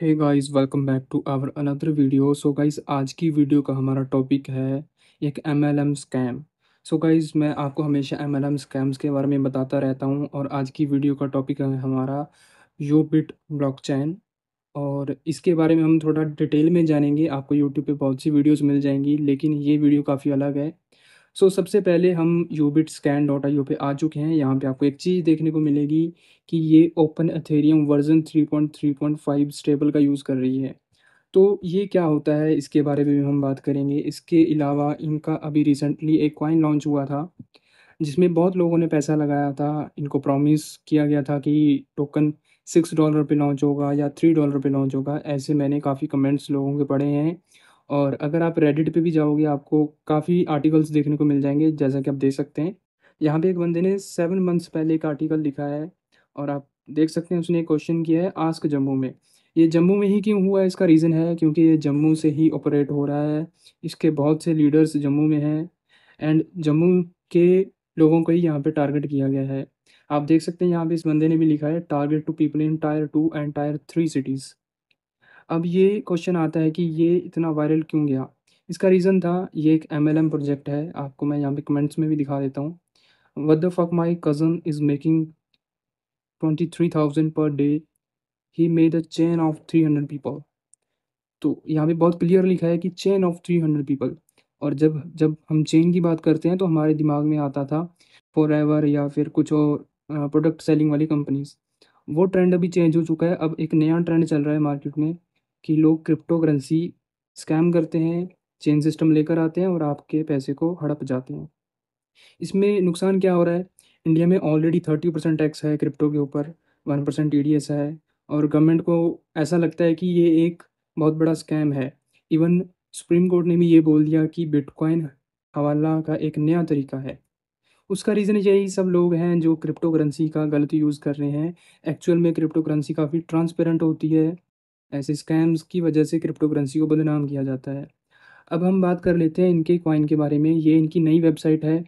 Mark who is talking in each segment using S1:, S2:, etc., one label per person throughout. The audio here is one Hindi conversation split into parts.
S1: Hey guys, welcome back to our another video. So guys, आज की वीडियो का हमारा टॉपिक है एक एमएलएम स्कैम। सो गाइस, मैं आपको हमेशा एमएलएम स्कैम्स के बारे में बताता रहता हूं और आज की वीडियो का टॉपिक है हमारा यूबिट ब्लॉकचेन। और इसके बारे में हम थोड़ा डिटेल में जानेंगे। आपको यूट्यूब पे बहुत सी वीडियोस मिल जाएंगी, लेकिन ये वीडियो काफ़ी अलग है। सो सबसे पहले हम यूबिट स्कैन डॉट आई ओ पे आ चुके हैं। यहाँ पे आपको एक चीज़ देखने को मिलेगी कि ये ओपन एथेरियम वर्जन 3.3.5 स्टेबल का यूज़ कर रही है। तो ये क्या होता है, इसके बारे में भी हम बात करेंगे। इसके अलावा इनका अभी रिसेंटली एक कॉइन लॉन्च हुआ था जिसमें बहुत लोगों ने पैसा लगाया था। इनको प्रॉमिस किया गया था कि टोकन $6 पे लॉन्च होगा या $3 पे लॉन्च होगा। ऐसे मैंने काफ़ी कमेंट्स लोगों के पढ़े हैं। और अगर आप रेडिट पे भी जाओगे, आपको काफ़ी आर्टिकल्स देखने को मिल जाएंगे, जैसा कि आप देख सकते हैं। यहाँ पे एक बंदे ने 7 मंथ्स पहले एक आर्टिकल लिखा है और आप देख सकते हैं उसने एक क्वेश्चन किया है आस्क जम्मू में। ये जम्मू में ही क्यों हुआ है, इसका रीज़न है क्योंकि ये जम्मू से ही ऑपरेट हो रहा है। इसके बहुत से लीडर्स जम्मू में हैं एंड जम्मू के लोगों को ही यहाँ पे टारगेट किया गया है। आप देख सकते हैं यहाँ पे इस बंदे ने भी लिखा है target to people in tier 2 and tier 3 cities. अब ये क्वेश्चन आता है कि ये इतना वायरल क्यों गया। इसका रीज़न था, ये एक एमएलएम प्रोजेक्ट है। आपको मैं यहाँ पे कमेंट्स में भी दिखा देता हूँ। What the fuck my cousin is making 23,000 per day, he made a chain of 300 people. तो यहाँ पे बहुत क्लियर लिखा है कि चेन ऑफ 300 पीपल। और जब जब हम चेन की बात करते हैं तो हमारे दिमाग में आता था फॉरएवर या फिर कुछ और प्रोडक्ट सेलिंग वाली कंपनीज। वो ट्रेंड अभी चेंज हो चुका है। अब एक नया ट्रेंड चल रहा है मार्केट में कि लोग क्रिप्टो करेंसी स्कैम करते हैं, चेन सिस्टम लेकर आते हैं और आपके पैसे को हड़प जाते हैं। इसमें नुकसान क्या हो रहा है? इंडिया में ऑलरेडी 30% टैक्स है क्रिप्टो के ऊपर, 1% टीडीएस है। और गवर्नमेंट को ऐसा लगता है कि ये एक बहुत बड़ा स्कैम है। इवन सुप्रीम कोर्ट ने भी ये बोल दिया कि बिटकॉइन हवाला का एक नया तरीका है। उसका रीज़न यही सब लोग हैं जो क्रिप्टो करेंसी का गलत यूज़ कर रहे हैं। एक्चुअल में क्रिप्टो करेंसी काफ़ी ट्रांसपेरेंट होती है। ऐसे स्कैम्स की वजह से क्रिप्टो करेंसी को बदनाम किया जाता है। अब हम बात कर लेते हैं इनके कॉइन के बारे में। ये इनकी नई वेबसाइट है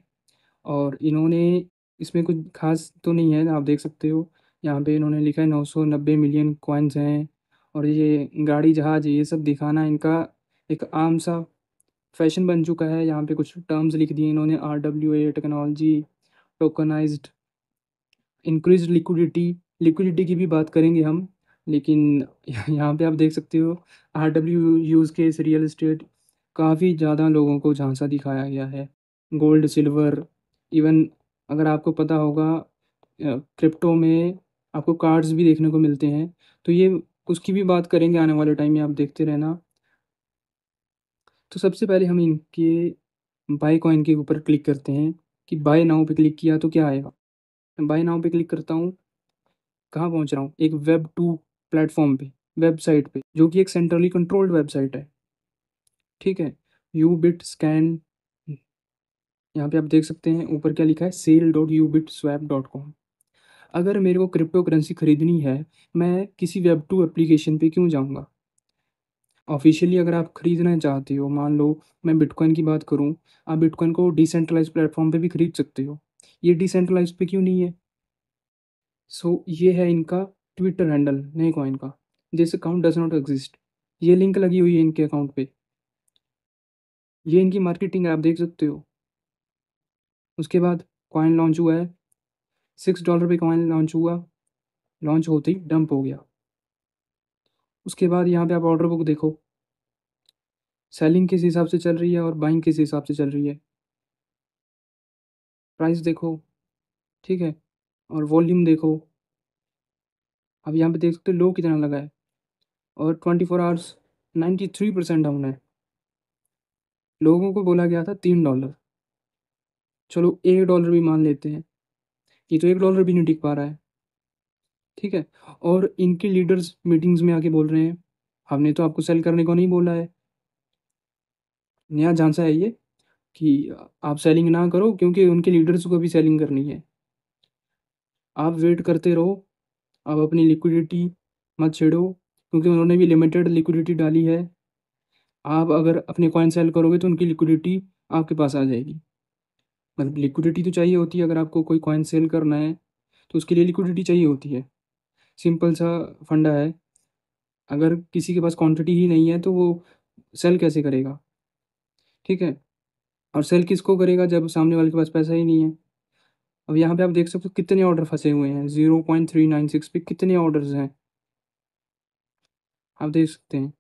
S1: और इन्होंने इसमें कुछ खास तो नहीं है, आप देख सकते हो। यहाँ पे इन्होंने लिखा है 990 मिलियन कॉइन्स हैं। और ये गाड़ी जहाज ये सब दिखाना इनका एक आम सा फैशन बन चुका है। यहाँ पे कुछ टर्म्स लिख दिए इन्होंने, RWA technology, tokenized, increase liquidity. Liquidity की भी बात करेंगे हम, लेकिन यहाँ पे आप देख सकते हो RWUs के इस रियल एस्टेट काफ़ी ज़्यादा लोगों को झांसा दिखाया गया है। गोल्ड, सिल्वर, इवन अगर आपको पता होगा क्रिप्टो में आपको कार्ड्स भी देखने को मिलते हैं। तो ये उसकी भी बात करेंगे आने वाले टाइम में, आप देखते रहना। तो सबसे पहले हम इनके बाय कॉइन के ऊपर क्लिक करते हैं कि बाय नाउ पे क्लिक किया तो क्या आएगा। मैं बाय नाउ पे क्लिक करता हूँ, कहाँ पहुँच रहा हूँ, एक वेब 2 प्लेटफॉर्म पे, वेबसाइट पे, जो कि एक सेंट्रली कंट्रोल्ड वेबसाइट है। ठीक है, यू बिट स्कैन। यहाँ पे आप देख सकते हैं ऊपर क्या लिखा है, sale.ubitswap.com। अगर मेरे को क्रिप्टो करेंसी खरीदनी है, मैं किसी वेब 2 एप्लीकेशन पे क्यों जाऊँगा? ऑफिशियली अगर आप खरीदना चाहते हो, मान लो मैं बिटकॉइन की बात करूँ, आप बिटकॉइन को डिसेंट्रलाइज प्लेटफॉर्म पे भी खरीद सकते हो। ये डिसेंट्रलाइज पे क्यों नहीं है? सो ये है इनका ट्विटर हैंडल नए कॉइन का, this account does not exist. ये लिंक लगी हुई है इनके अकाउंट पे। ये इनकी मार्केटिंग है, आप देख सकते हो। उसके बाद कॉइन लॉन्च हुआ है, $6 पे कॉइन लॉन्च हुआ। लॉन्च होते ही डंप हो गया। उसके बाद यहाँ पे आप ऑर्डर बुक देखो, सेलिंग किस हिसाब से चल रही है और बाइंग किस हिसाब से चल रही है। प्राइस देखो, ठीक है, और वॉल्यूम देखो। अब यहाँ पे देख सकते हो लो कितना लगा है और 24 आवर्स 93% डाउन है। लोगों को बोला गया था $3। चलो $1 भी मान लेते हैं, ये तो $1 भी नहीं टिक पा रहा है। ठीक है, और इनके लीडर्स मीटिंग्स में आके बोल रहे हैं हमने तो आपको सेल करने को नहीं बोला है। नया झांसा है ये कि आप सेलिंग ना करो, क्योंकि उनके लीडर्स को भी सेलिंग करनी है। आप वेट करते रहो, आप अपनी लिक्विडिटी मत छेड़ो, क्योंकि उन्होंने भी लिमिटेड लिक्विडिटी डाली है। आप अगर अपने कॉइन सेल करोगे तो उनकी लिक्विडिटी आपके पास आ जाएगी। मतलब लिक्विडिटी तो चाहिए होती है, अगर आपको कोई कॉइन सेल करना है तो उसके लिए लिक्विडिटी चाहिए होती है। सिंपल सा फंडा है। अगर किसी के पास क्वांटिटी ही नहीं है तो वो सेल कैसे करेगा? ठीक है? और सेल किसको करेगा जब सामने वाले के पास पैसा ही नहीं है? अब यहाँ पे आप देख सकते हो कितने ऑर्डर फँसे हुए हैं, 0.396 पे कितने ऑर्डर्स हैं, आप देख सकते हैं।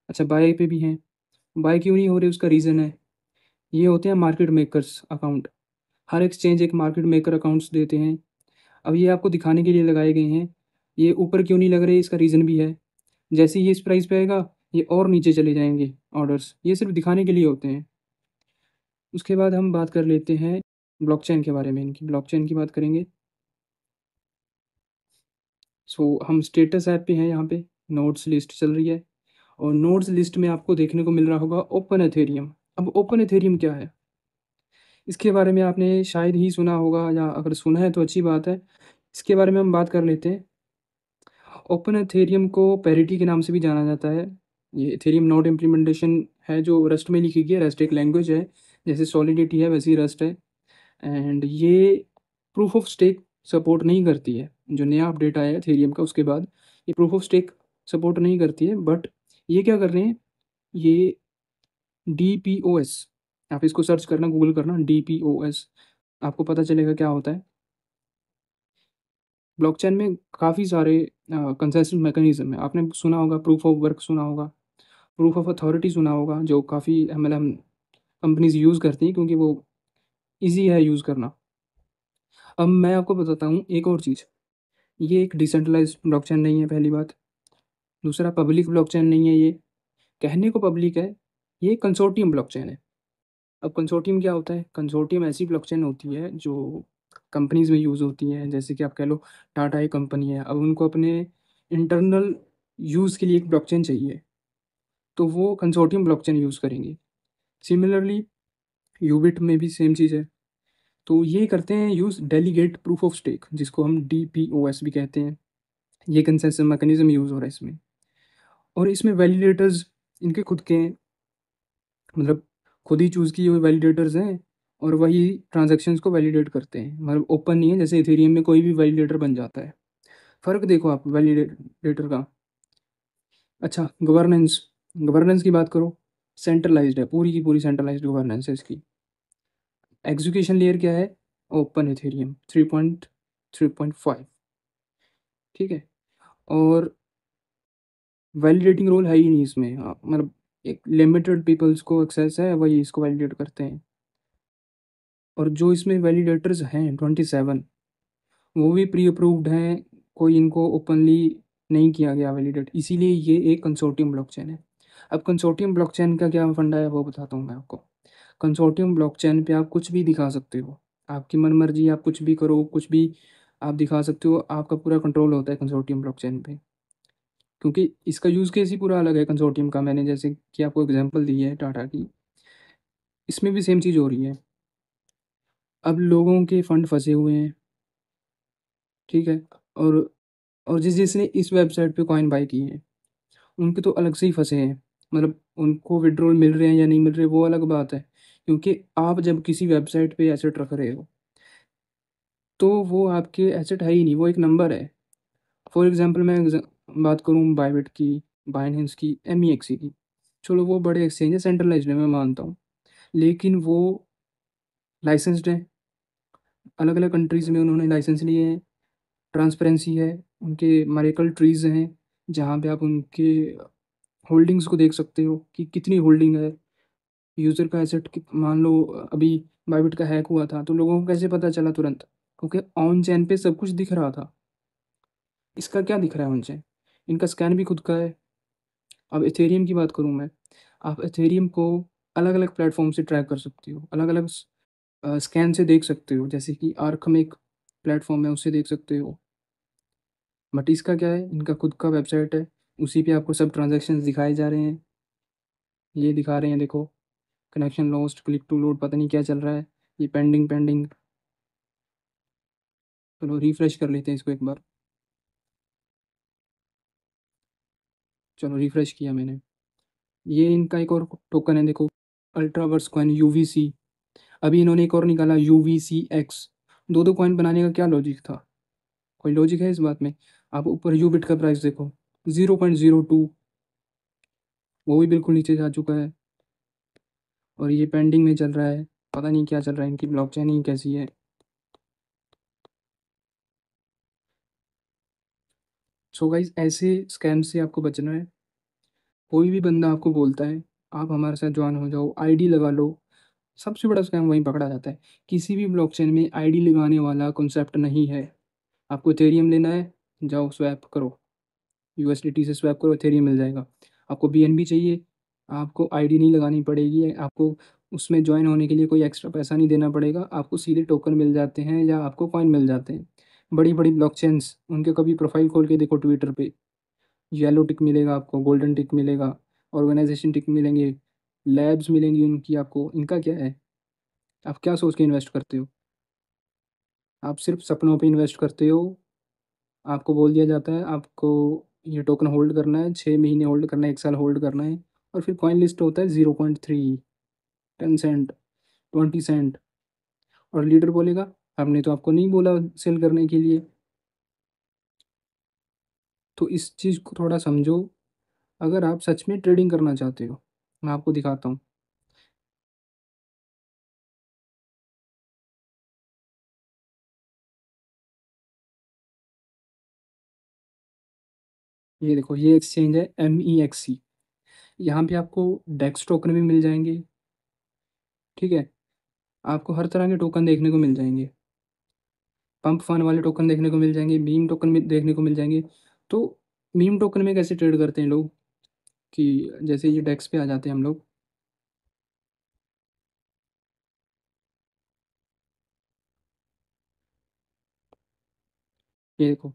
S1: अच्छा बाय पे भी हैं, बाय क्यों नहीं हो रहे उसका रीज़न है, ये होते हैं मार्केट मेकर्स अकाउंट। हर एक्सचेंज एक मार्केट मेकर अकाउंट्स देते हैं। अब ये आपको दिखाने के लिए लगाए गए हैं, ये ऊपर क्यों नहीं लग रहे इसका रीज़न भी है। जैसे ही ये इस प्राइस पे आएगा, ये और नीचे चले जाएँगे ऑर्डर्स, ये सिर्फ़ दिखाने के लिए होते हैं। उसके बाद हम बात कर लेते हैं ब्लॉकचेन के बारे में, इनकी ब्लॉकचेन की बात करेंगे। सो हम स्टेटस ऐप पे हैं यहाँ पे, नोड्स लिस्ट चल रही है और नोड्स लिस्ट में आपको देखने को मिल रहा होगा ओपन एथेरियम। अब ओपन एथेरियम क्या है? इसके बारे में आपने शायद ही सुना होगा या अगर सुना है तो अच्छी बात है। इसके बारे में हम बात कर लेते हैं। ओपन एथेरियम को पैरिटी के नाम से भी जाना जाता है। ये एथेरियम नोड इम्प्लीमेंटेशन है जो रस्ट में लिखी गई है, रस्ट एक लैंग्वेज है, जैसे सॉलिडिटी है वैसे ही रस्ट है। एंड ये प्रूफ ऑफ स्टेक सपोर्ट नहीं करती है। जो नया अपडेट आया है एथेरियम का उसके बाद ये प्रूफ ऑफ स्टेक सपोर्ट नहीं करती है, बट ये क्या कर रहे हैं, ये DPoS, आप इसको सर्च करना, गूगल करना DPoS, आपको पता चलेगा क्या होता है। ब्लॉकचेन में काफ़ी सारे कंसेंसस मैकेनिज्म है। आपने सुना होगा प्रूफ ऑफ वर्क, सुना होगा प्रूफ ऑफ अथॉरिटी, सुना होगा, जो काफ़ी MLM कंपनीज यूज़ करती हैं क्योंकि वो ईजी है यूज़ करना। अब मैं आपको बताता हूँ एक और चीज़, ये एक डिसेंट्रलाइज्ड ब्लॉकचेन नहीं है पहली बात। दूसरा पब्लिक ब्लॉकचेन नहीं है ये, कहने को पब्लिक है, ये कंसोर्टियम ब्लॉकचेन है। अब कंसोर्टियम क्या होता है? कंसोर्टियम ऐसी ब्लॉकचेन होती है जो कंपनीज़ में यूज़ होती है, जैसे कि आप कह लो टाटा एक कंपनी है, अब उनको अपने इंटरनल यूज़ के लिए एक ब्लॉकचेन चाहिए, तो वो कंसोर्टियम ब्लॉकचेन यूज़ करेंगे। सिमिलरली यूबिट में भी सेम चीज़ है। तो ये करते हैं use delegate proof of stake, जिसको हम DPoS भी कहते हैं। ये कंसेंसस मैकेनिज्म यूज़ हो रहा है इसमें, और इसमें वैलिडेटर्स इनके खुद के हैं, मतलब खुद ही चूज़ किए हुए वैलिडेटर्स हैं और वही ट्रांजैक्शंस को वैलिडेट करते हैं, मतलब ओपन नहीं है जैसे इथेरियम में कोई भी वैलिडेटर बन जाता है। फ़र्क देखो आप वैलिडेटर का। अच्छा गवर्नेंस, गवर्नेंस की बात करो, सेंट्रलाइज्ड है, पूरी की पूरी सेंट्रलाइज्ड गवर्नेंस है इसकी। एग्जीक्यूशन लेयर क्या है? ओपन इथेरियम 3.3.5, ठीक है। और वैलिडेटिंग रोल है ही नहीं इसमें, मतलब एक लिमिटेड पीपल्स को एक्सेस है, वही इसको वैलिडेट करते हैं। और जो इसमें वैलिडेटर्स हैं 27, वो भी प्री अप्रूव्ड हैं, कोई इनको ओपनली नहीं किया गया वैलिडेट, इसीलिए ये एक कंसोर्टियम ब्लॉकचेन है। अब कंसोर्टियम ब्लॉकचेन का क्या फंडा है वो बताता हूँ मैं आपको। कंसोर्टियम ब्लॉकचेन पे आप कुछ भी दिखा सकते हो, आपकी मनमर्जी, आप कुछ भी करो, कुछ भी आप दिखा सकते हो, आपका पूरा कंट्रोल होता है कंसोर्टियम ब्लॉकचेन पे, क्योंकि इसका यूज़ केस ही पूरा अलग है कंसोर्टियम का। मैंने जैसे कि आपको एग्जांपल दी है टाटा की, इसमें भी सेम चीज़ हो रही है। अब लोगों के फंड फंसे हुए हैं, ठीक है, और जिसने इस वेबसाइट पे कॉइन बाय किए हैं उनके तो अलग से ही फंसे हैं, मतलब उनको विड्रॉल मिल रहे हैं या नहीं मिल रहे वो अलग बात है, क्योंकि आप जब किसी वेबसाइट पे एसेट रख रहे हो तो वो आपके एसेट है ही नहीं, वो एक नंबर है। फॉर एग्जांपल मैं बात करूँ बायबिट की, बाइनेंस की, MEXC की, चलो वो बड़े एक्सचेंज है, सेंट्रलाइज्ड है मैं मानता हूँ, लेकिन वो लाइसेंस्ड हैं, अलग अलग कंट्रीज़ में उन्होंने लाइसेंस लिए हैं, ट्रांसपेरेंसी है, उनके मरेकल ट्रीज़ हैं जहाँ पे आप उनके होल्डिंग्स को देख सकते हो कि कितनी होल्डिंग है, यूज़र का एसेट मान लो अभी बायबिट का हैक हुआ था तो लोगों को कैसे पता चला तुरंत, क्योंकि ऑन चैन पे सब कुछ दिख रहा था। इसका क्या दिख रहा है ऑन चैन? इनका स्कैन भी खुद का है। अब एथेरियम की बात करूँ मैं, आप एथेरियम को अलग अलग प्लेटफॉर्म से ट्रैक कर सकते हो, अलग अलग स्कैन से देख सकते हो, जैसे कि आर्क में एक प्लेटफॉर्म है उससे देख सकते हो। बट इसका क्या है, इनका खुद का वेबसाइट है, उसी पे आपको सब ट्रांजैक्शंस दिखाए जा रहे हैं। ये दिखा रहे हैं देखो, connection lost, click to load, पता नहीं क्या चल रहा है, ये पेंडिंग पेंडिंग। चलो रिफ्रेश कर लेते हैं इसको एक बार। चलो रिफ्रेश किया मैंने, ये इनका एक और टोकन है देखो, अल्ट्रावर्स कॉइन UVC। अभी इन्होंने एक और निकाला UVCX। दो दो कॉइन बनाने का क्या लॉजिक था? कोई लॉजिक है इस बात में? आप ऊपर यूबिट का प्राइस देखो, 0.02 वो भी बिल्कुल नीचे जा चुका है और ये पेंडिंग में चल रहा है। पता नहीं क्या चल रहा है, इनकी ब्लॉकचेन ही कैसी है। सो गाइस, ऐसे स्कैम से आपको बचना है। कोई भी बंदा आपको बोलता है आप हमारे साथ ज्वाइन हो जाओ, आईडी लगा लो, सबसे बड़ा स्कैम वहीं पकड़ा जाता है। किसी भी ब्लॉकचेन में आईडी लगाने वाला कॉन्सेप्ट नहीं है। आपको इथेरियम लेना है, जाओ स्वैप करो, यूएसडीटी से स्वैप करो, इथेरियम मिल जाएगा। आपको बीएनबी चाहिए, आपको आईडी नहीं लगानी पड़ेगी, आपको उसमें ज्वाइन होने के लिए कोई एक्स्ट्रा पैसा नहीं देना पड़ेगा, आपको सीधे टोकन मिल जाते हैं या आपको कॉइन मिल जाते हैं। बड़ी बड़ी ब्लॉकचेन्स, उनके कभी प्रोफाइल खोल के देखो ट्विटर पे, येलो टिक मिलेगा आपको, गोल्डन टिक मिलेगा, ऑर्गेनाइजेशन टिक मिलेंगे, लैब्स मिलेंगी उनकी आपको। इनका क्या है? आप क्या सोच के इन्वेस्ट करते हो? आप सिर्फ सपनों पे इन्वेस्ट करते हो। आपको बोल दिया जाता है आपको ये टोकन होल्ड करना है, 6 महीने होल्ड करना है, 1 साल होल्ड करना है, और फिर कॉइन लिस्ट होता है 0.3, 10 सेंट, 20 सेंट, और लीडर बोलेगा हमने तो आपको नहीं बोला सेल करने के लिए। तो इस चीज़ को थोड़ा समझो। अगर आप सच में ट्रेडिंग करना चाहते हो, मैं आपको दिखाता हूँ। ये देखो, ये एक्सचेंज है MEXC। यहाँ पे आपको डेक्स टोकन भी मिल जाएंगे। ठीक है, आपको हर तरह के टोकन देखने को मिल जाएंगे। पंप फन वाले टोकन देखने को मिल जाएंगे, बीम टोकन भी देखने को मिल जाएंगे। तो बीम टोकन में कैसे ट्रेड करते हैं लोग कि जैसे ये डेक्स पे आ जाते हैं हम लोग। ये देखो,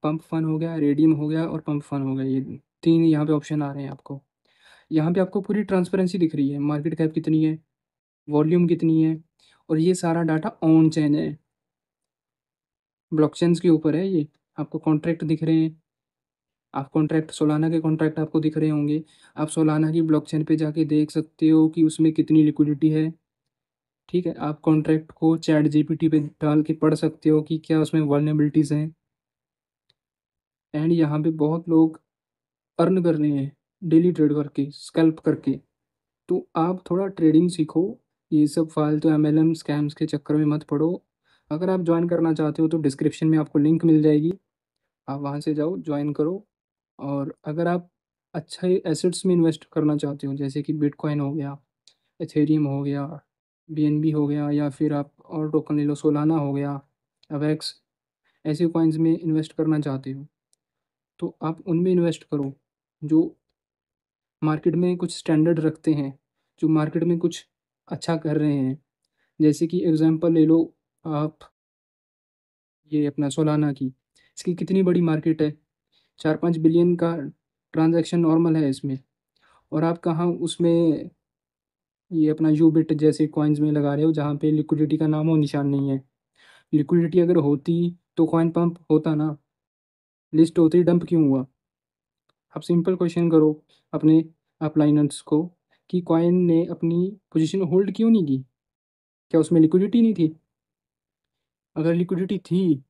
S1: पंप फन हो गया, रेडियम हो गया और पंप फन हो गया, ये तीन यहाँ पे ऑप्शन आ रहे हैं आपको। यहाँ पे आपको पूरी ट्रांसपेरेंसी दिख रही है, मार्केट कैप कितनी है, वॉल्यूम कितनी है, और ये सारा डाटा ऑन चेन है, ब्लॉकचेन्स के ऊपर है ये। आपको कॉन्ट्रैक्ट दिख रहे हैं, आप कॉन्ट्रैक्ट सोलाना के कॉन्ट्रैक्ट आपको दिख रहे होंगे। आप सोलाना की ब्लॉकचेन पे जाके देख सकते हो कि उसमें कितनी लिक्विडिटी है। ठीक है, आप कॉन्ट्रैक्ट को चैट जीपीटी पे डाल के पढ़ सकते हो कि क्या उसमें वल्नरेबिलिटीज़ हैं। एंड यहाँ पे बहुत लोग अर्न कर रहे हैं डेली ट्रेड करके, स्कैल्प करके। तो आप थोड़ा ट्रेडिंग सीखो, ये सब फालतू MLM स्कैम्स के चक्कर में मत पड़ो। अगर आप ज्वाइन करना चाहते हो तो डिस्क्रिप्शन में आपको लिंक मिल जाएगी, आप वहाँ से जाओ ज्वाइन करो। और अगर आप अच्छे एसेट्स में इन्वेस्ट करना चाहते हो, जैसे कि बिटकॉइन हो गया, एथेरियम हो गया, BNB हो गया, या फिर आप और टोकन ले लो, सोलाना हो गया, अवेक्स, ऐसे कॉइन्स में इन्वेस्ट करना चाहते हो तो आप उनमें इन्वेस्ट करो जो मार्केट में कुछ स्टैंडर्ड रखते हैं, जो मार्केट में कुछ अच्छा कर रहे हैं। जैसे कि एग्जांपल ले लो आप, ये अपना सोलाना की, इसकी कितनी बड़ी मार्केट है, 4-5 बिलियन का ट्रांजैक्शन नॉर्मल है इसमें। और आप कहाँ उसमें ये अपना यूबिट जैसे कॉइन्स में लगा रहे हो जहाँ पे लिक्विडिटी का नामो निशान नहीं है। लिक्विडिटी अगर होती तो कॉइन पंप होता ना, लिस्ट होती, डंप क्यों हुआ? आप सिंपल क्वेश्चन करो अपने अपलाइनर्स को कि कॉइन ने अपनी पोजीशन होल्ड क्यों नहीं की? क्या उसमें लिक्विडिटी नहीं थी? अगर लिक्विडिटी थी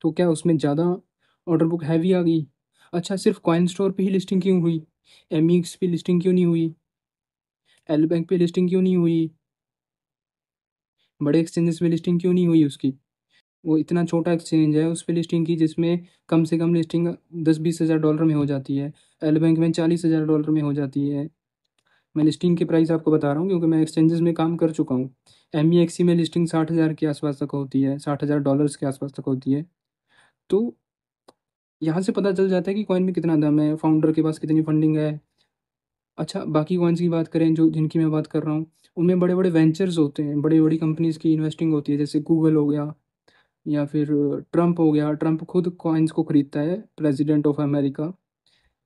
S1: तो क्या उसमें ज़्यादा ऑर्डर बुक हैवी आ गई? अच्छा, सिर्फ कॉइन स्टोर पे ही लिस्टिंग क्यों हुई? MEX पे लिस्टिंग क्यों नहीं हुई? एल बैंक पे लिस्टिंग क्यों नहीं हुई? बड़े एक्सचेंजेस में लिस्टिंग क्यों नहीं हुई उसकी? वो इतना छोटा एक्सचेंज है, उस पे लिस्टिंग की जिसमें कम से कम लिस्टिंग 10-20 हज़ार डॉलर में हो जाती है। एल बैंक में 40 हज़ार डॉलर में हो जाती है। मैं लिस्टिंग की प्राइस आपको बता रहा हूँ क्योंकि मैं एक्सचेंजेस में काम कर चुका हूँ। MEXC में लिस्टिंग 60 हज़ार के आसपास तक होती है, 60 हज़ार डॉलर्स के आसपास तक होती है। तो यहाँ से पता चल जाता है कि कॉइन में कितना दम है, फाउंडर के पास कितनी फंडिंग है। अच्छा, बाकी कॉइन्स की बात करें जो जिनकी मैं बात कर रहा हूँ, उनमें बड़े बड़े वेंचर्स होते हैं, बड़ी बड़ी कंपनीज़ की इन्वेस्टिंग होती है, जैसे गूगल हो गया या फिर ट्रंप हो गया। ट्रंप खुद कॉइन्स को खरीदता है, प्रेसिडेंट ऑफ अमेरिका।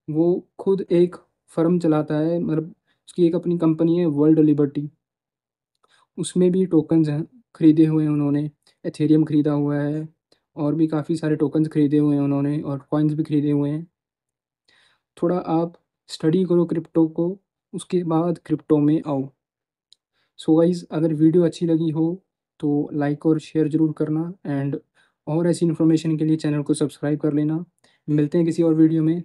S1: वो खुद एक फर्म चलाता है, मतलब उसकी एक अपनी कंपनी है वर्ल्ड लिबर्टी, उसमें भी टोकन्स हैं, खरीदे हुए हैं उन्होंने। एथेरियम खरीदा हुआ है, और भी काफ़ी सारे टोकन्स खरीदे हुए हैं उन्होंने, और कॉइन्स भी खरीदे हुए हैं। थोड़ा आप स्टडी करो क्रिप्टो को, उसके बाद क्रिप्टो में आओ। सो गाइज़, अगर वीडियो अच्छी लगी हो तो लाइक और शेयर ज़रूर करना, एंड और ऐसी इन्फॉर्मेशन के लिए चैनल को सब्सक्राइब कर लेना। मिलते हैं किसी और वीडियो में।